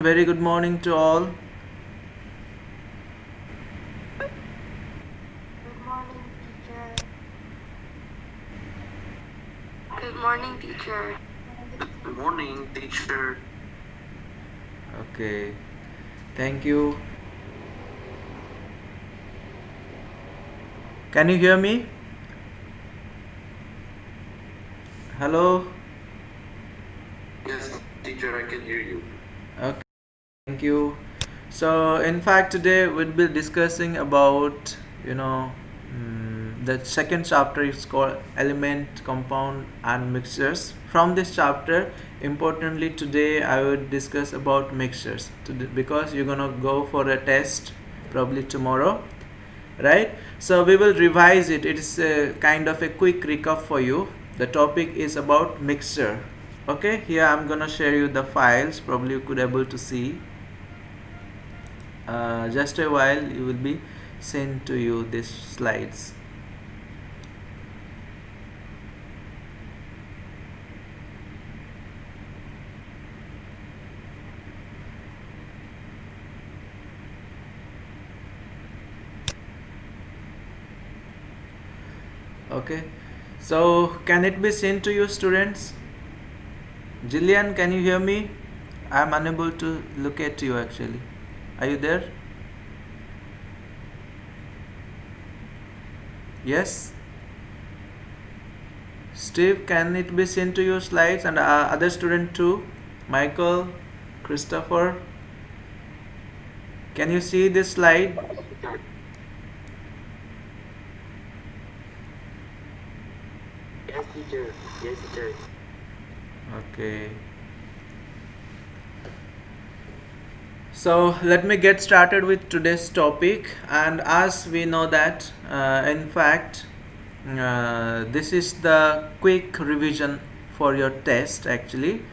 Very good morning to all. Good morning, teacher. Good morning, teacher. Good morning, teacher. Okay, thank you. Can you hear me? Hello? Yes, teacher, I can hear you. Okay, thank you. So, in fact, today we'll be discussing about, the second chapter is called Element, Compound, and Mixtures. From this chapter, importantly, today I would discuss about mixtures because you're gonna go for a test probably tomorrow, right? So we will revise it. It's a kind of a quick recap for you. The topic is about mixture. Okay, here I'm gonna share you the files. Probably you could able to see. Just a while, you will be sent to you these slides. Okay, so can it be sent to you, students? Jillian, can you hear me? I'm unable to look at you actually. Are you there? Yes? Steve, can it be sent to your slides, and other student too? Michael, Christopher, can you see this slide? Yes, teacher. Yes, teacher. Okay. So let me get started with today's topic. And as we know that, in fact, this is the quick revision for your test actually.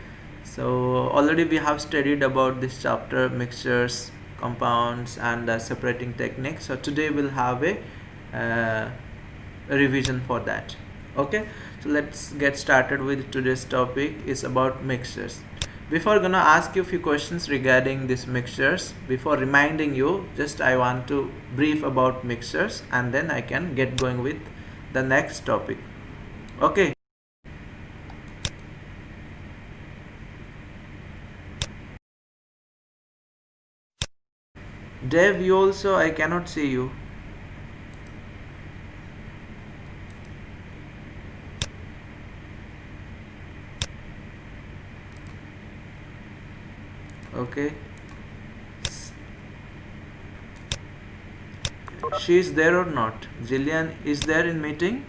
So already we have studied about this chapter, mixtures, compounds, and separating techniques. So today we'll have a revision for that. Okay, so let's get started with today's topic is about mixtures. Before gonna ask you a few questions regarding these mixtures, before reminding you, just I want to brief about mixtures and then I can get going with the next topic. Okay. Dev, you also, I cannot see you. Okay. She is there or not? Jillian is there in meeting?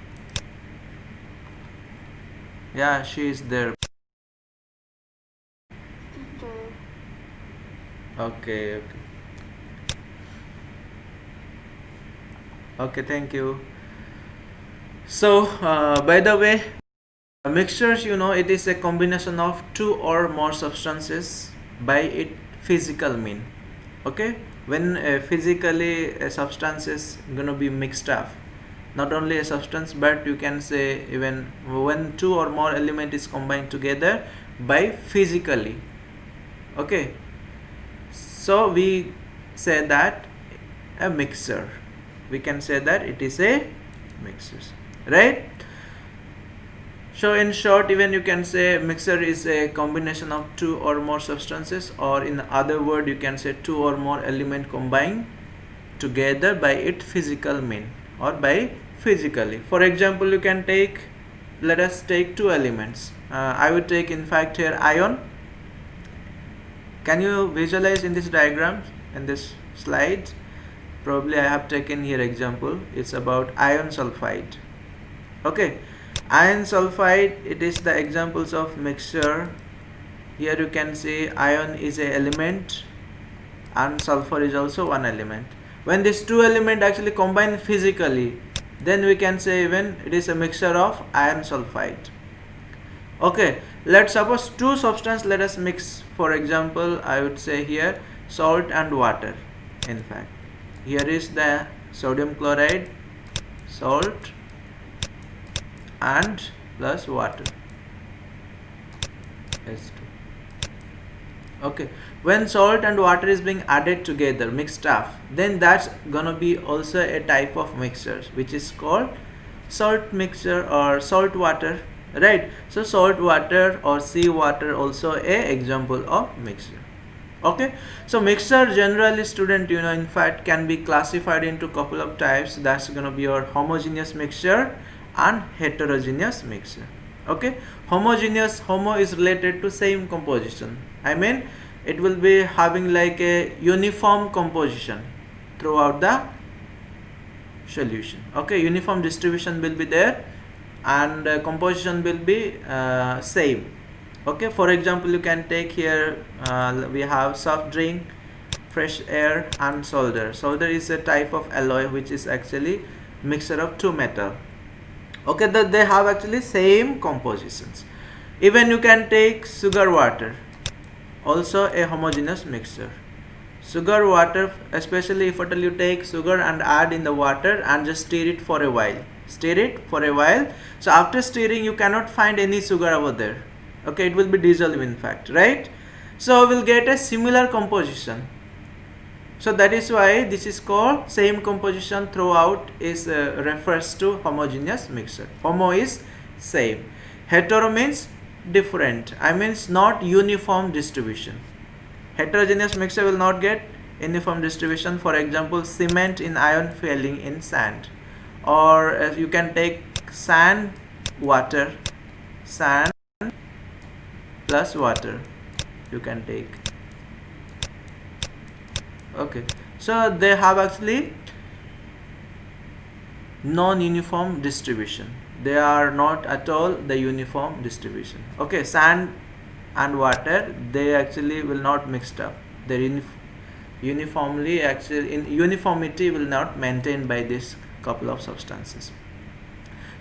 Yeah, she is there. Teacher. Okay, okay. Okay, thank you. So, by the way, mixtures, it is a combination of two or more substances by its physical mean. Okay, when physically a substance is gonna be mixed up, not only a substance, but you can say even when two or more element is combined together by physically. Okay, so we say that a mixture. We can say that it is a mixture, right? So in short, even you can say mixture is a combination of two or more substances, or in other word you can say two or more element combined together by its physical mean or by physically. For example, you can take, let us take two elements. I would take in fact here ion. Can you visualize in this diagram, in this slide? Probably I have taken here example. It's about iron sulfide. Okay, iron sulfide, it is the examples of mixture. Here you can see iron is a element and sulfur is also one element. When these two elements actually combine physically, then we can say even it is a mixture of iron sulfide. Okay, let's suppose two substances, let us mix. For example, I would say here salt and water. In fact, here is the sodium chloride, salt, and plus water, H2. Okay, when salt and water is being added together, mixed up, then that's gonna be also a type of mixture which is called salt mixture or salt water, right? So salt water or sea water also a example of mixture. Okay, so mixture generally, student, in fact can be classified into couple of types. That's gonna be your homogeneous mixture and heterogeneous mixture. Okay, homogeneous, homo is related to same composition. I mean, it will be having like a uniform composition throughout the solution. Okay, uniform distribution will be there, and composition will be same. Okay, for example, you can take here, we have soft drink, fresh air, and solder. Solder is a type of alloy which is actually mixture of two metal. Okay, that they have actually same compositions. Even you can take sugar water, also a homogeneous mixture. Sugar water, especially if you take sugar and add in the water and just stir it for a while. Stir it for a while. So after stirring, you cannot find any sugar over there. Okay, it will be dissolved in fact, right? So we'll get a similar composition. So that is why this is called same composition throughout is refers to homogeneous mixture. Homo is same. Hetero means different. I means not uniform distribution. Heterogeneous mixture will not get uniform distribution. For example, cement in iron failing in sand, or you can take sand, water, sand plus water. You can take. Okay, so they have actually non-uniform distribution. They are not at all the uniform distribution. Okay, sand and water, they actually will not mixed up. Their uniformly actually in uniformity will not maintained by this couple of substances.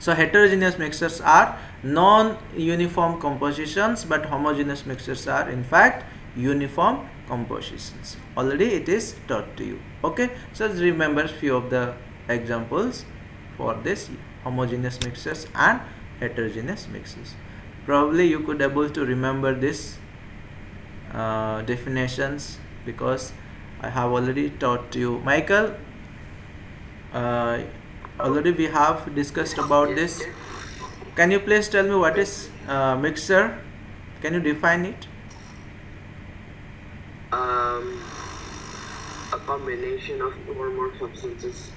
So heterogeneous mixtures are non-uniform compositions, but homogeneous mixtures are in fact uniform compositions. Already it is taught to you. Okay, so remember few of the examples for this homogeneous mixtures and heterogeneous mixtures. Probably you could able to remember this definitions because I have already taught to you. Michael, already we have discussed about this. Can you please tell me what is mixture? Can you define it? A combination of two or more substances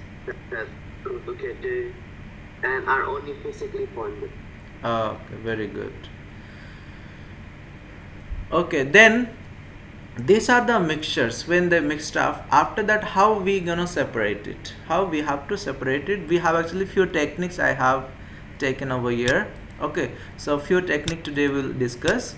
that group together and are only physically formed. Okay, very good. Okay, then these are the mixtures when they mixed up. After that, how we gonna separate it? How we have to separate it? We have actually few techniques I have taken over here. Okay, so few technique today we'll discuss.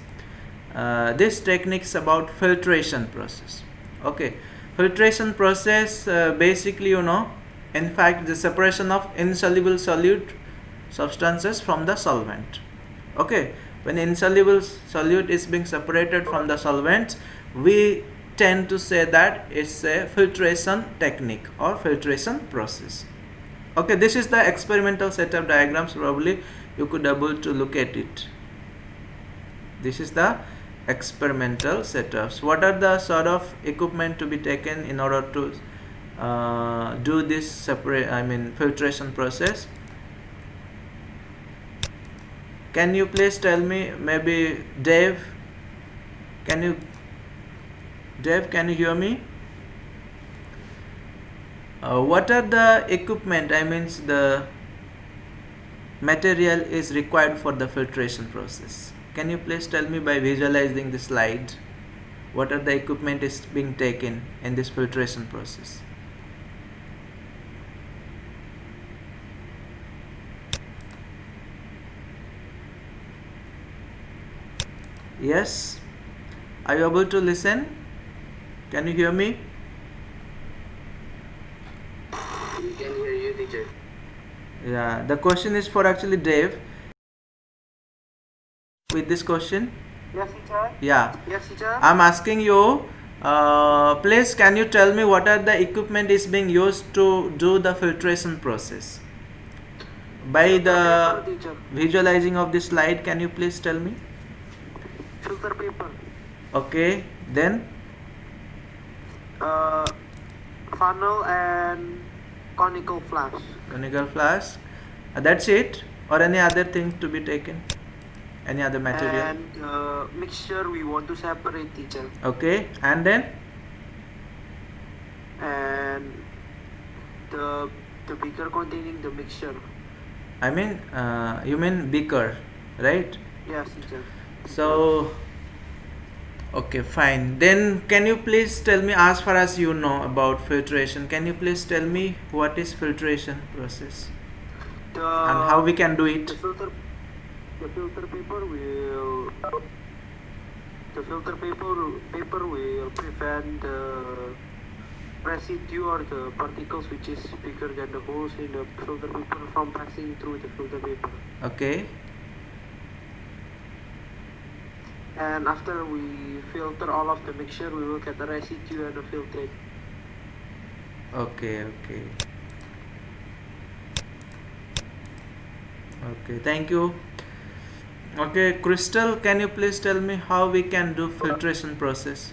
This techniques about filtration process. Okay, filtration process basically in fact the separation of insoluble solute substances from the solvent. Okay, when insoluble solute is being separated from the solvent, we tend to say that it's a filtration technique or filtration process. Okay, this is the experimental setup diagrams. Probably you could able to look at it. This is the experimental setups. What are the sort of equipment to be taken in order to do this filtration process? Can you please tell me, maybe Dave, can you hear me? What are the equipment, the material is required for the filtration process? Can you please tell me by visualizing the slide, what are the equipment is being taken in this filtration process? Yes? Are you able to listen? Can you hear me? We can hear you, teacher. Yeah, the question is for actually Dave. With this question? Yes, teacher. Yeah. Yes, teacher. I'm asking you, please can you tell me what are the equipment is being used to do the filtration process? By the Teacher. visualizing of this slide, can you please tell me? Filter paper. Okay, Then Funnel and conical flask. conical flask. That's it, or any other thing to be taken? Any other material? And mixture we want to separate, teacher. Okay, and then And the beaker containing the mixture. I mean, you mean beaker, right? Yes, teacher. So, okay, fine. Then, can you please tell me, as far as you know about filtration, can you please tell me what is filtration process and how we can do it? The filter paper will prevent the residue or the particles which is bigger than the holes in the filter paper from passing through the filter paper. Okay, And after we filter all of the mixture, we will get the residue and the filtrate. okay, okay. Okay, thank you. Okay, Crystal, can you please tell me how we can do filtration process?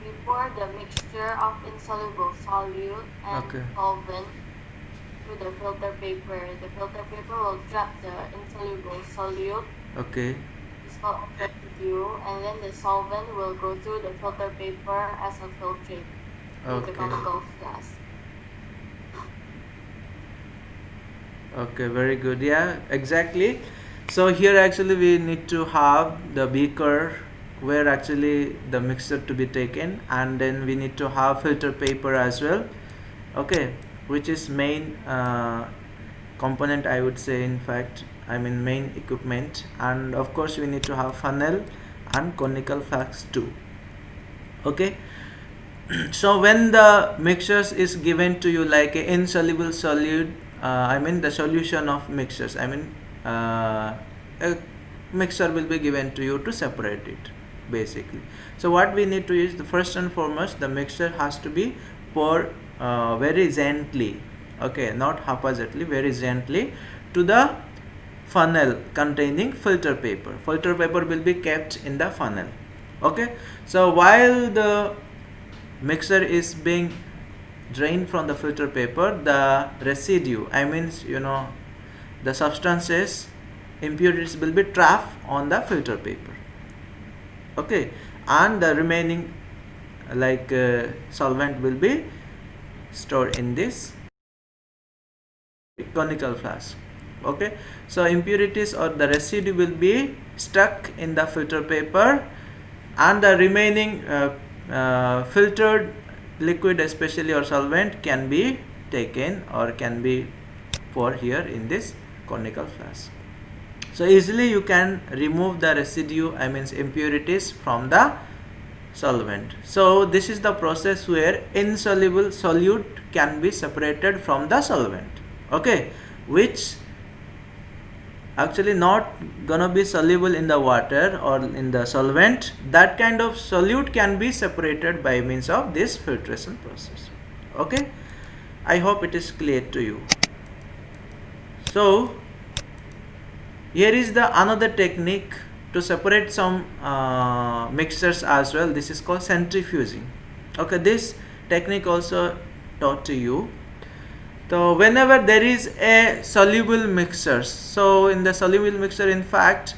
We pour the mixture of insoluble solute and Okay. solvent through the filter paper. The filter paper will trap the insoluble solute, Okay, it's called residue, and then the solvent will go through the filter paper as a filtrate through the okay, conical flask. okay, very good. Yeah, exactly. So here actually we need to have the beaker where actually the mixture to be taken, and then we need to have filter paper as well. Okay, which is main component, I would say, in fact, I mean main equipment. And of course we need to have funnel and conical flask too. Okay, so when the mixtures is given to you like a insoluble solute, I mean the solution of mixtures, I mean a mixture will be given to you to separate it basically. So what we need to is, the first and foremost, the mixture has to be poured very gently, okay, not haphazardly, very gently to the funnel containing filter paper. Filter paper will be kept in the funnel. Okay, so while the mixture is being drained from the filter paper, the residue, I mean, you know, the substances, impurities will be trapped on the filter paper. Okay, and the remaining like solvent will be stored in this conical flask. Okay, so impurities or the residue will be stuck in the filter paper, and the remaining filtered liquid especially or solvent can be taken or can be poured here in this conical flask. So easily you can remove the residue, I mean impurities, from the solvent. So this is the process where insoluble solute can be separated from the solvent, okay, which actually not gonna be soluble in the water or in the solvent. That kind of solute can be separated by means of this filtration process. Okay, I hope it is clear to you. So here is the another technique to separate some mixtures as well. This is called centrifuging. Okay, this technique also taught to you. So whenever there is a soluble mixture, so in the soluble mixture, in fact,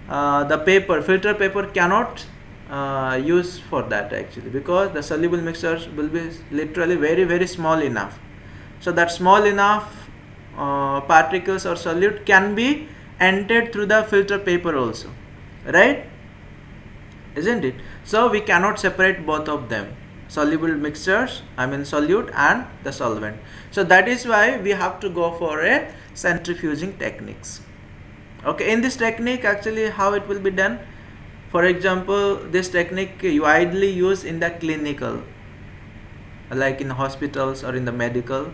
the paper, filter paper cannot use for that actually, because the soluble mixtures will be literally very very small enough. So that small enough particles or solute can be entered through the filter paper also, right? Isn't it? So we cannot separate both of them, soluble mixtures, I mean solute, and the solvent. So that is why we have to go for a centrifuging techniques. Okay, in this technique actually how it will be done, for example, this technique you ideally use in the clinical, like in hospitals or in the medical.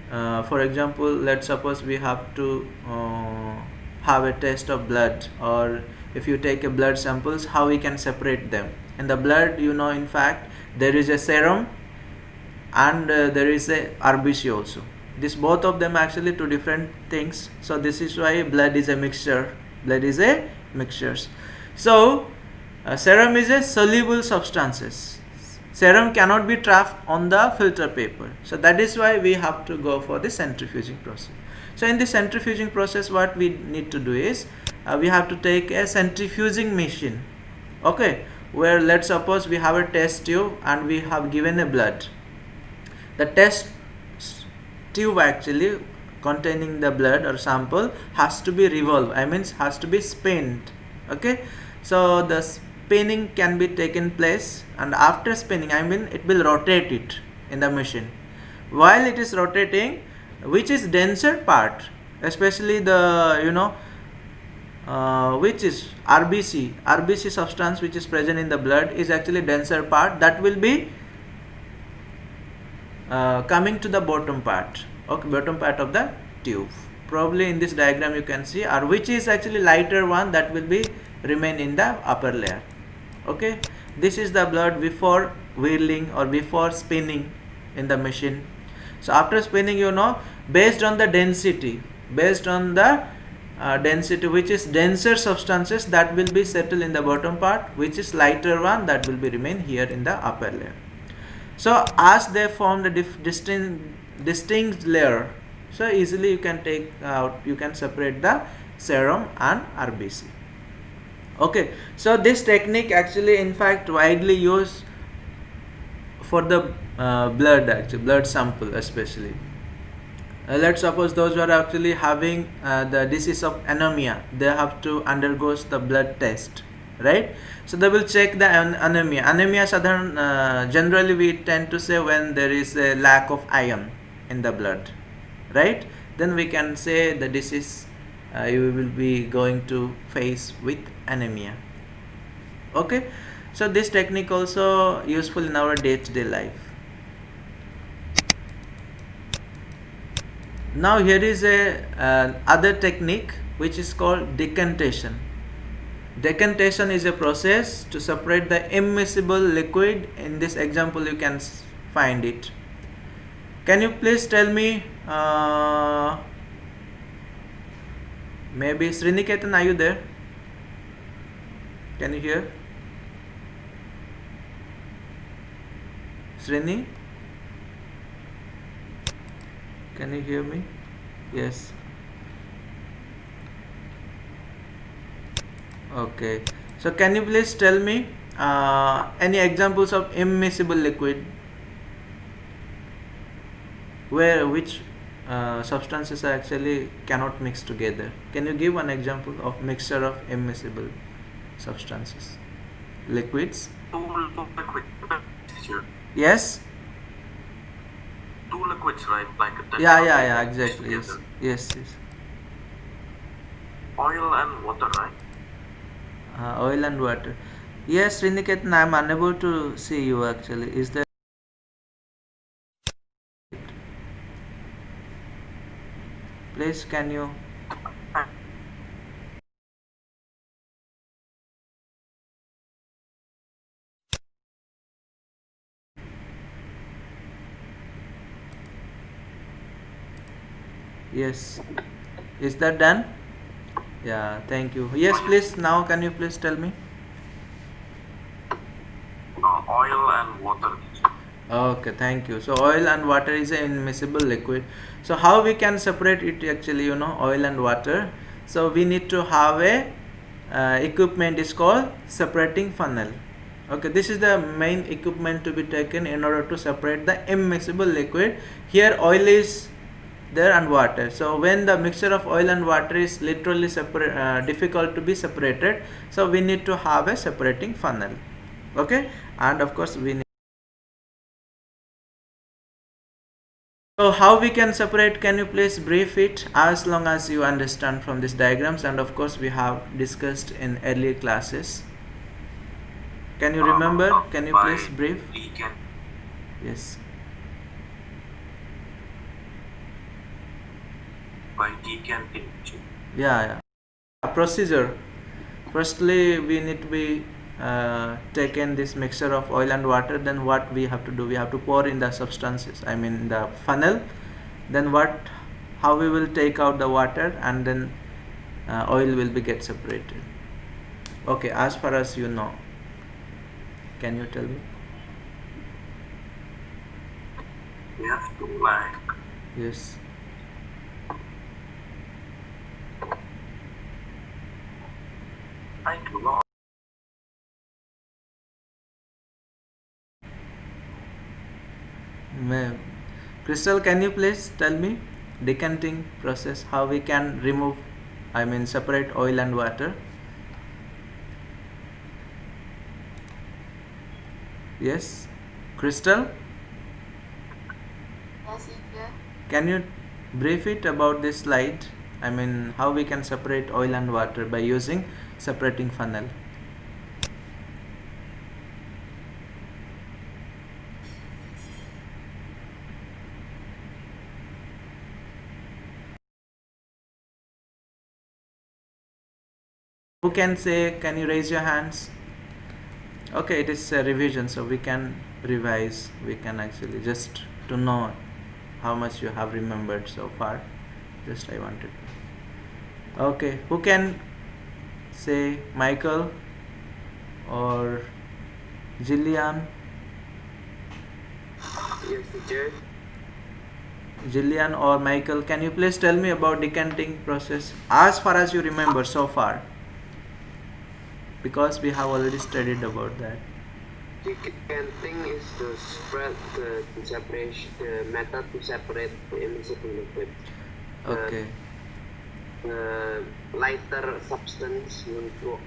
For example, let's suppose we have to have a test of blood, or if you take a blood samples, how we can separate them. In the blood, you know, in fact there is a serum and there is a RBC also. This both of them actually two different things. So this is why blood is a mixture. Blood is a mixtures. So serum is a soluble substances. Serum cannot be trapped on the filter paper, so that is why we have to go for the centrifuging process. So in the centrifuging process, what we need to do is we have to take a centrifuging machine, okay, where let's suppose we have a test tube and we have given a blood. The test tube actually containing the blood or sample has to be revolved, I mean has to be spined, okay. So the spinning can be taken place, and after spinning, I mean it will rotate it in the machine. While it is rotating, which is denser part, especially the which is RBC substance which is present in the blood is actually denser part, that will be coming to the bottom part, okay, bottom part of the tube. Probably in this diagram you can see, or which is actually lighter one, that will be remain in the upper layer, okay. This is the blood before whirling or before spinning in the machine. So after spinning, based on the density, density which is denser substances, that will be settled in the bottom part, which is lighter one, that will be remain here in the upper layer. So as they form the distinct layer, so easily you can take out, you can separate the serum and RBC. Okay, so this technique actually in fact widely used for the blood sample especially. Let's suppose those who are actually having the disease of anemia, they have to undergo the blood test, right? So they will check the anemia. Anemia generally we tend to say when there is a lack of iron in the blood, right? Then we can say the disease you will be going to face with anemia. Okay, so this technique also useful in our day-to-day life. Now here is a other technique which is called decantation. Decantation is a process to separate the immiscible liquid. In this example you can find it. Can you please tell me, maybe Sriniketan, are you there? Can you hear? Srini? Can you hear me? Yes. Okay. So can you please tell me any examples of immiscible liquid which substances actually cannot mix together? Can you give one example of mixture of immiscible substances, liquids? Yes. Two liquids, right? Like Yeah, exactly. Yes. Oil and water, right? Oil and water. Yes, Sriniketan, I am unable to see you actually. Is there? Please, can you? Yes. Is that done? Yeah, thank you. Yes, please. Now, can you please tell me? Oil and water. Okay, thank you. So oil and water is an immiscible liquid. So how we can separate it actually, oil and water? So we need to have a equipment is called separating funnel. Okay, this is the main equipment to be taken in order to separate the immiscible liquid. Here oil is there and water. So when the mixture of oil and water is literally difficult to be separated, so we need to have a separating funnel. Okay, and of course we need. So how we can separate, can you please brief it as long as you understand from these diagrams, and of course we have discussed in earlier classes. Can you remember? Can you please brief? Yes. By decanting. Yeah. Procedure. Firstly, we need to be taken this mixture of oil and water. Then what we have to do? We have to pour in the substances. I mean the funnel. Then how we will take out the water, and then oil will be get separated. Okay, as far as you know, can you tell me? We have to like Yes. I do not. Ma'am. Crystal, can you please tell me decanting process, how we can remove, I mean separate oil and water? Yes. Crystal, Yes, teacher. can you brief it about this slide? I mean how we can separate oil and water by using separating funnel. Who can say, can you raise your hands? Okay, it is a revision, so we can revise, we can actually just to know how much you have remembered so far. Just I wanted to. Okay, who can say, Michael or Jillian? Yes, teacher. Jillian or Michael, can you please tell me about decanting process as far as you remember so far? Because we have already studied about that. Decanting is to spread the separation, the method to separate the immiscible liquid. Okay. The lighter substance will go,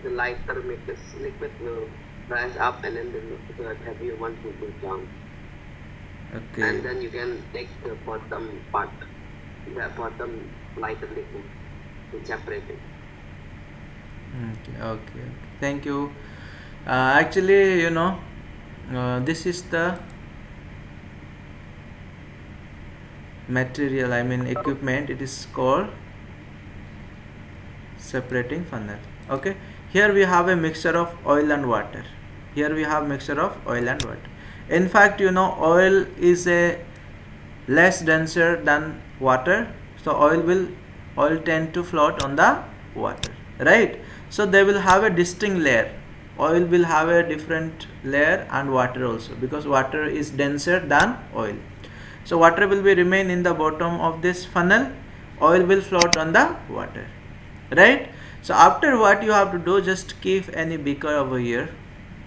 the lighter liquid will rise up, and then the heavier one will go down. Okay. And then you can take the bottom part, the bottom lighter liquid, and separate it. Okay. Thank you. Actually, this is the material, I mean equipment. It is called separating funnel. Okay. Here we have a mixture of oil and water. Here we have mixture of oil and water. In fact, oil is a less denser than water, so oil tend to float on the water, right? So they will have a distinct layer. Oil will have a different layer, and water also, because water is denser than oil. So water will be remain in the bottom of this funnel, oil will float on the water, right? So after, what you have to do, just keep any beaker over here.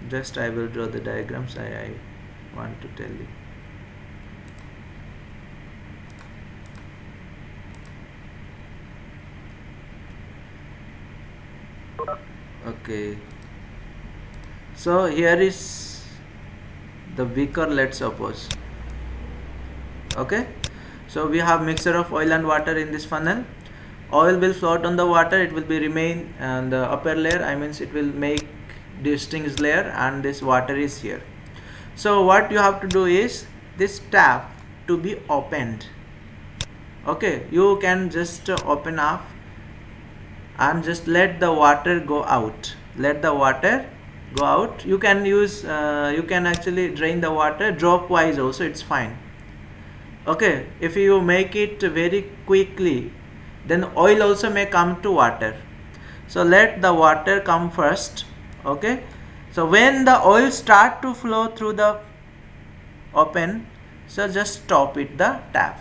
Just I will draw the diagrams I want to tell you. Okay, so here is the beaker, let's suppose. Okay, so we have mixture of oil and water in this funnel. Oil will float on the water, it will be remain on the upper layer, I means it will make distinct layer, and this water is here. So what you have to do is this tap to be opened. Okay, you can just open up and just let the water go out. Let the water go out. You can use you can actually drain the water drop wise also, it's fine. Okay, if you make it very quickly, then oil also may come to water. So let the water come first. Okay, so when the oil start to flow through the open, so just stop it, the tap.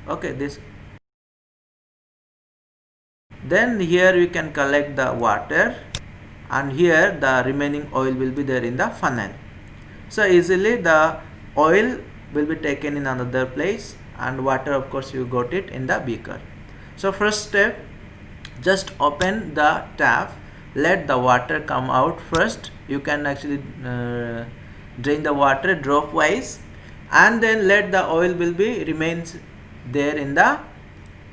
Okay, this, then here you can collect the water, and here the remaining oil will be there in the funnel. So easily the oil will be taken in another place, and water of course you got it in the beaker. So first step, just open the tap, let the water come out first. You can actually drain the water drop wise, and then let the oil will be remains there in the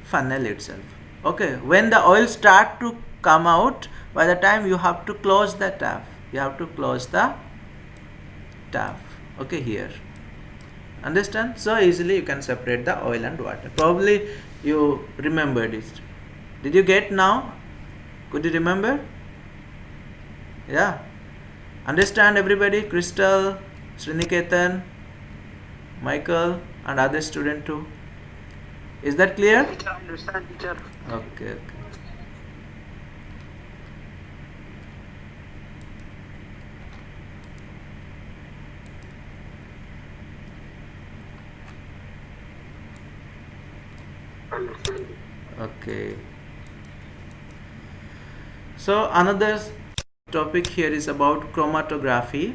funnel itself. Okay, when the oil start to come out, by the time you have to close the tap, you have to close the tap. Okay, here, understand? So easily you can separate the oil and water. Probably you remembered it. Did you get now? Could you remember? Yeah, understand everybody? Crystal, Sriniketan, Michael, and other student too. Is that clear? Teacher, understand, teacher. Okay. understand. Okay. So another topic here is about chromatography.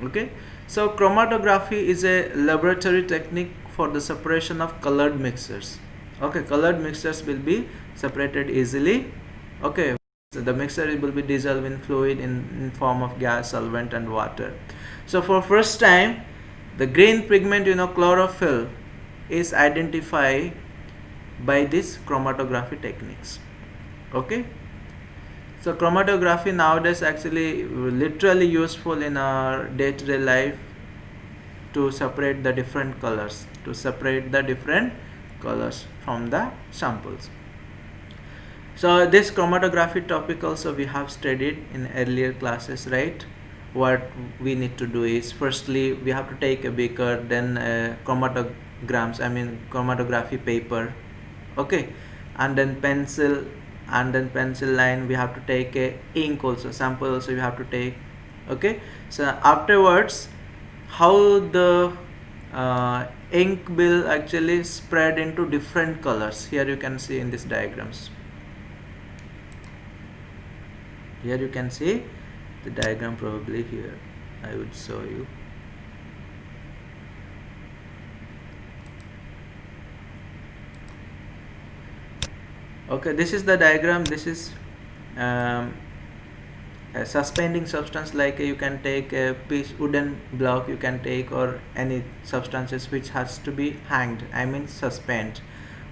Okay. So chromatography is a laboratory technique for the separation of colored mixtures. Okay, colored mixtures will be separated easily. Okay, so the mixture will be dissolved in fluid in form of gas, solvent, and water. So for first time, the green pigment, chlorophyll, is identified by these chromatography techniques. Okay, so chromatography nowadays actually literally useful in our day-to-day life to separate the different colors, from the samples. So this chromatography topic also we have studied in earlier classes, right? What we need to do is, firstly we have to take a beaker, then chromatography paper, okay, and then pencil, line. We have to take a ink also, sample also we have to take, okay. So afterwards, how the ink will actually spread into different colors. Here you can see in these diagrams. Here you can see the diagram, probably here I would show you. Okay, this is the diagram. This is a suspending substance, like you can take a piece wooden block, you can take, or any substances which has to be hanged, suspend,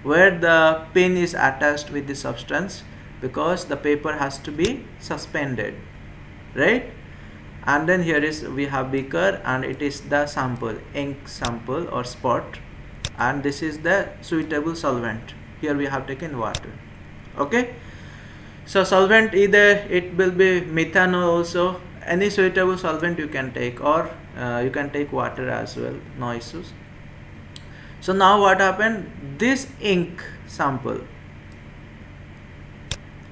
where the pin is attached with the substance, because the paper has to be suspended, right? And then here is, we have beaker, and it is the sample, ink sample or spot, and this is the suitable solvent. Here we have taken water. Okay, so solvent, either it will be methanol also, any suitable solvent you can take, or you can take water as well, no issues. So now what happened, this ink sample,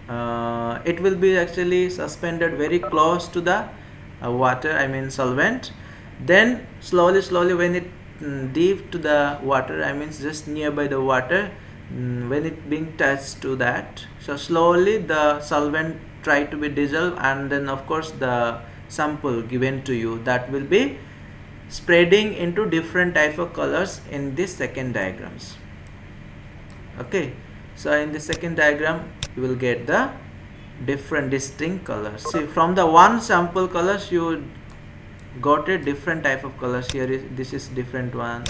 it will be actually suspended very close to the water, solvent. Then slowly when it deep to the water, just nearby the water, when it being touched to that, so slowly the solvent try to be dissolved, and then of course the sample given to you, that will be spreading into different type of colors in this second diagrams. Okay, so in the second diagram you will get the different distinct colors. See, from the one sample colors you got a different type of colors. Here is, this is different one,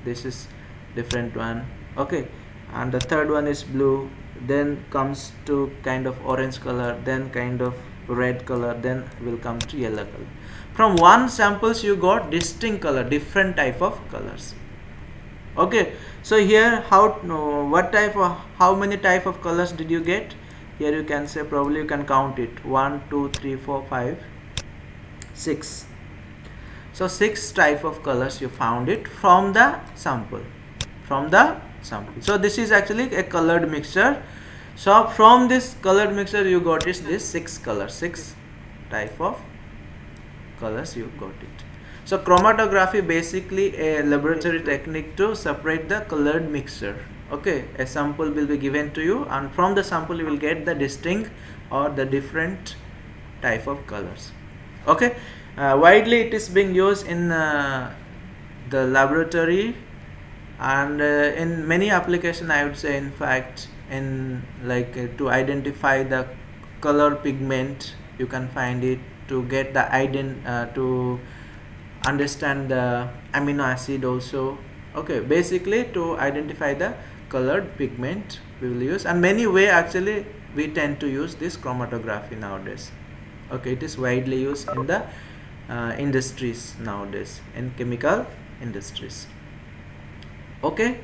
this is different one, okay, and the third one is blue, then comes to kind of orange color, then kind of red color, then will come to yellow color. From one samples you got distinct color, different type of colors. Okay, so here how many type of colors did you get? Here you can say, probably you can count it, 1 2 3 4 5 6. So 6 type of colors you found it from the sample, so this is actually a colored mixture. So from this colored mixture you got is this 6 colors, 6 type of colors you got it. So chromatography, basically a laboratory technique to separate the colored mixture. Okay, a sample will be given to you, and from the sample you will get the distinct or the different type of colors. Okay, widely it is being used in the laboratory, and in many applications, I would say, in fact, in to identify the color pigment, you can find it, to get the to understand the amino acid also. Okay, basically to identify the colored pigment we will use, and many way actually we tend to use this chromatography nowadays. Okay, it is widely used in the industries nowadays, in chemical industries. Okay,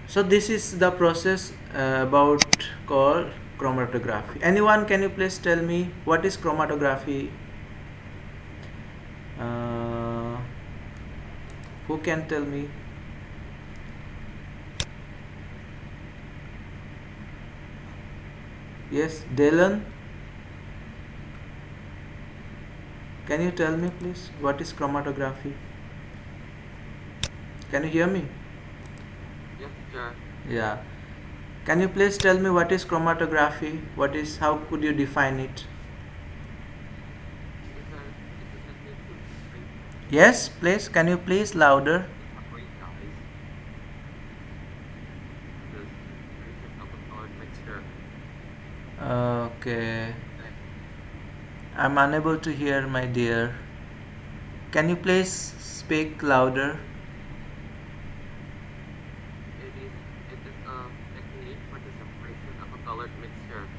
so this is the process about called chromatography. Anyone, can you please tell me what is chromatography? Who can tell me? Yes, Dylan, can you tell me please what is chromatography? Can you hear me? Yeah. Can you please tell me what is chromatography? How could you define it? Yes, please. Can you please louder? Okay. I'm unable to hear, my dear. Can you please speak louder?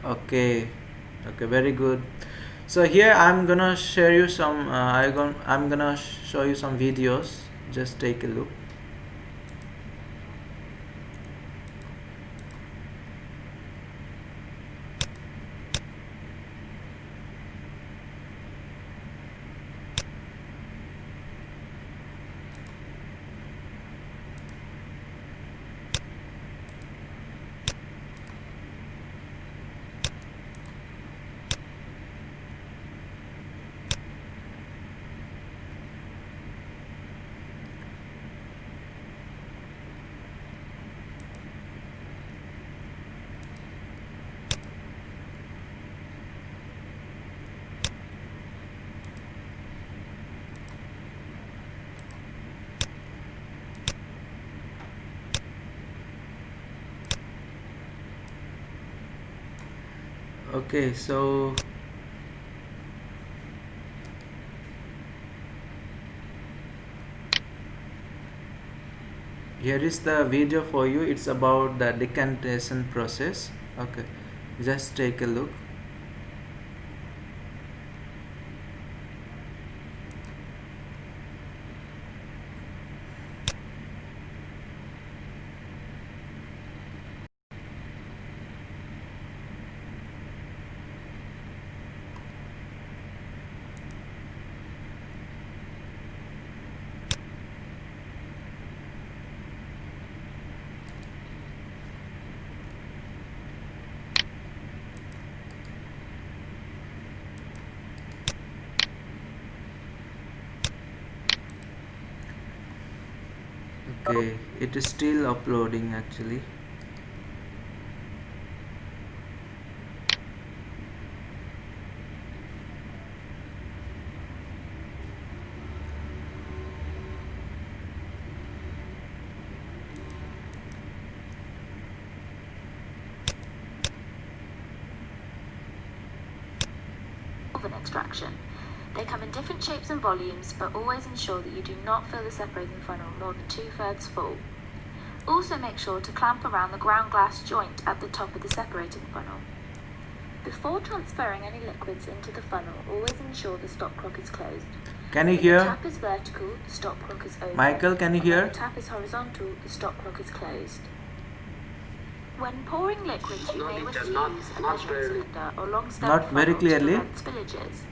Okay. Okay, very good. So here I'm gonna share you some. I'm gonna show you some videos. Just take a look. Okay, so here is the video for you. It's about the decantation process. Okay, just take a look. Okay, it is still uploading actually. Solvent extraction. They come in different shapes and volumes, but always ensure that you do not fill the separating funnel more than 2/3 full. Also make sure to clamp around the ground glass joint at the top of the separating funnel. Before transferring any liquids into the funnel, always ensure the stop clock is closed. Can you When the hear? tap is vertical, the stop clock is open. Michael, can you And when hear? the tap is horizontal, the stop clock is closed. When pouring liquids, you No, may teacher, wish to not- use a not measuring really. cylinder or long stem Not very funnel clearly. to prevent spillages.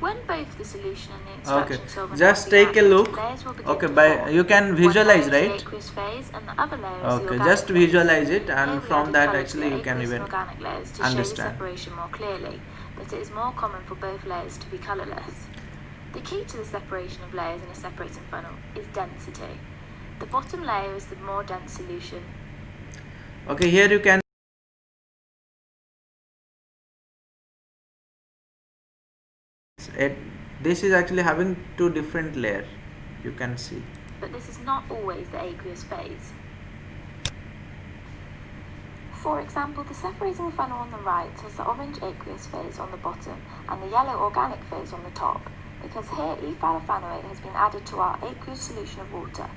When both the solution and the Okay, extraction solvent just have been take a added, look. layers will begin Okay, to by form. you can One visualize, layer is right? the aqueous phase and the other layer is the Okay, organic just phase. visualize it, Here and we from added that colour to actually the you can aqueous and even organic layers to show the understand. separation more clearly, but it is more common for both layers to be colourless. The key to the separation of layers in a separating funnel is density. The bottom layer is the more dense solution. Okay, here you can. It, this is actually having two different layers. You can see. But this is not always the aqueous phase. For example, the separating funnel on the right has the orange aqueous phase on the bottom and the yellow organic phase on the top, because here ethylophanoate has been added to our aqueous solution of water.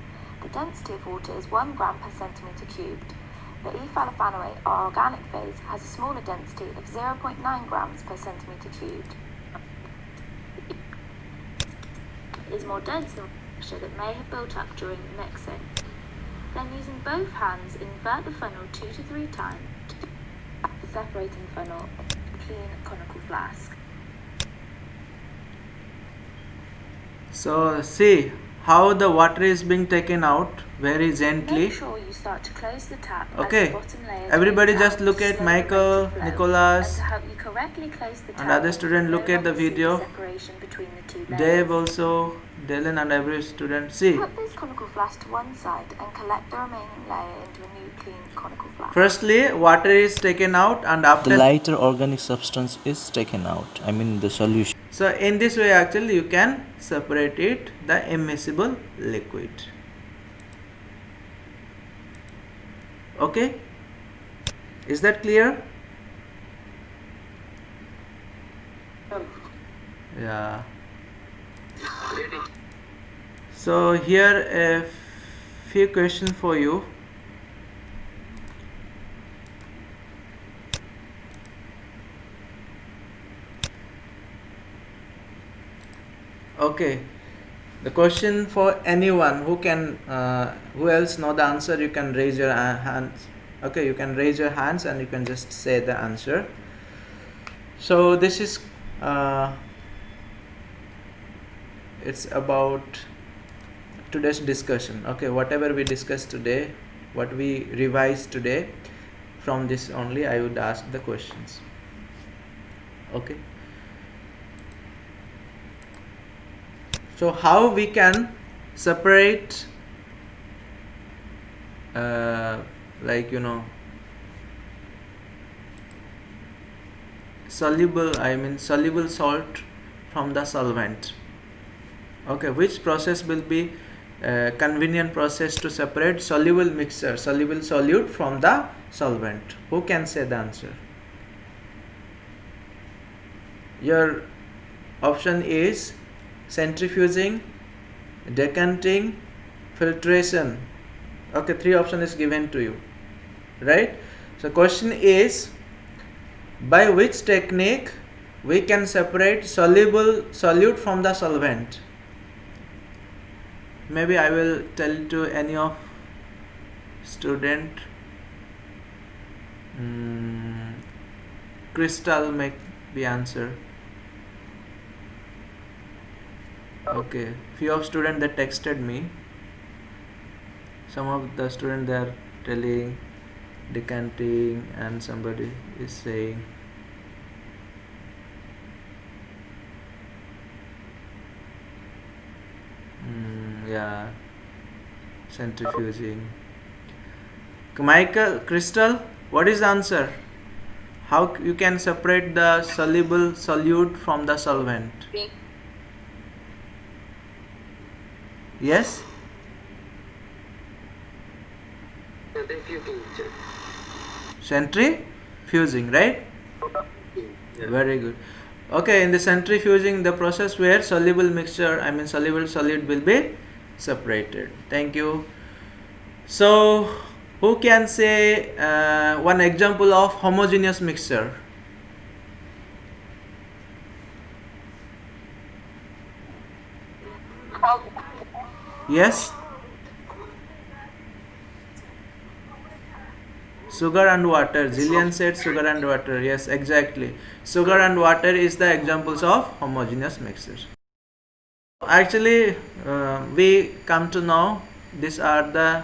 The density of water is 1 gram per centimetre cubed. The ethylophanoate, our organic phase, has a smaller density of 0.9 grams per centimetre cubed. It is more dense than pressure that may have built up during the mixing. Then using both hands, invert the funnel 2 to 3 times to the separating funnel into a clean conical flask. So see how the water is being taken out very gently. Make sure you start to close the tap Okay. as the bottom layer Everybody drains just out look to at slow the rate Michael, of flow. Nicholas, And to help you correctly close the tap, and other student no look at the longer see video. separation between the two layers. Dave also, Dylan and every student. See. Put this conical flask to one side and collect the remaining layer into a new clean conical flask. Firstly, water is taken out and after the lighter organic substance is taken out. I mean the solution. So in this way actually you can separate it, the immiscible liquid. Okay? Is that clear? Yeah. So here a few questions for you. Okay, the question for anyone who can who else know the answer, you can raise your hands. Okay, you can raise your hands and you can just say the answer. So this is it's about today's discussion. Okay, whatever we discussed today, what we revised today, from this only I would ask the questions. Okay, so how we can separate like soluble salt from the solvent. Okay, which process will be convenient process to separate soluble solute from the solvent? Who can say the answer? Your option is centrifuging, decanting, filtration. Okay, 3 option is given to you, right? So question is, by which technique we can separate soluble solute from the solvent? Maybe I will tell to any of student. Crystal make the answer. Okay, few of students that texted me. Some of the students they are telling decanting, and somebody is saying yeah, centrifuging. Michael, Crystal, what is the answer? How you can separate the soluble solute from the solvent? Yes? Centrifuging, right? Yeah. Very good. Okay, in the centrifuging, the process where soluble solute will be separated. Thank you. So, who can say one example of homogeneous mixture? Yes? Sugar and water. Jillian said sugar and water. Yes, exactly. Sugar and water is the examples of homogeneous mixture. Actually, we come to know these are the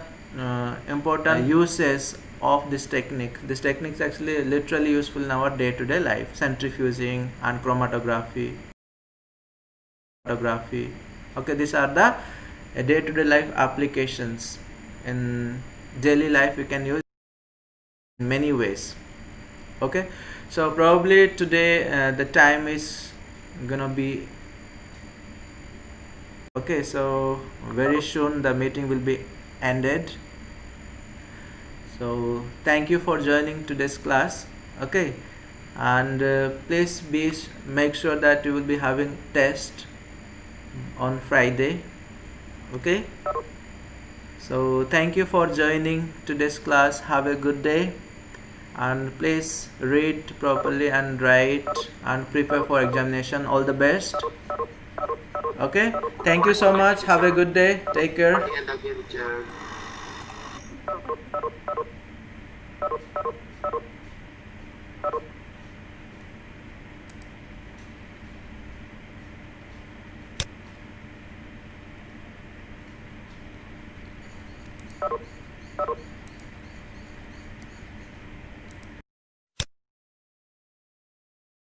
important uses of this technique. This technique is actually literally useful in our day-to-day life. Centrifuging and chromatography. Okay, these are the day-to-day life applications. In daily life, we can use in many ways. Okay, so probably today the time is gonna be okay, so very soon the meeting will be ended. So thank you for joining today's class. Okay, and please make sure that you will be having test on Friday. Okay, so thank you for joining today's class. Have a good day, and please read properly and write and prepare for examination. All the best. Okay, thank you so much. Have a good day. Take care. End of your lecture.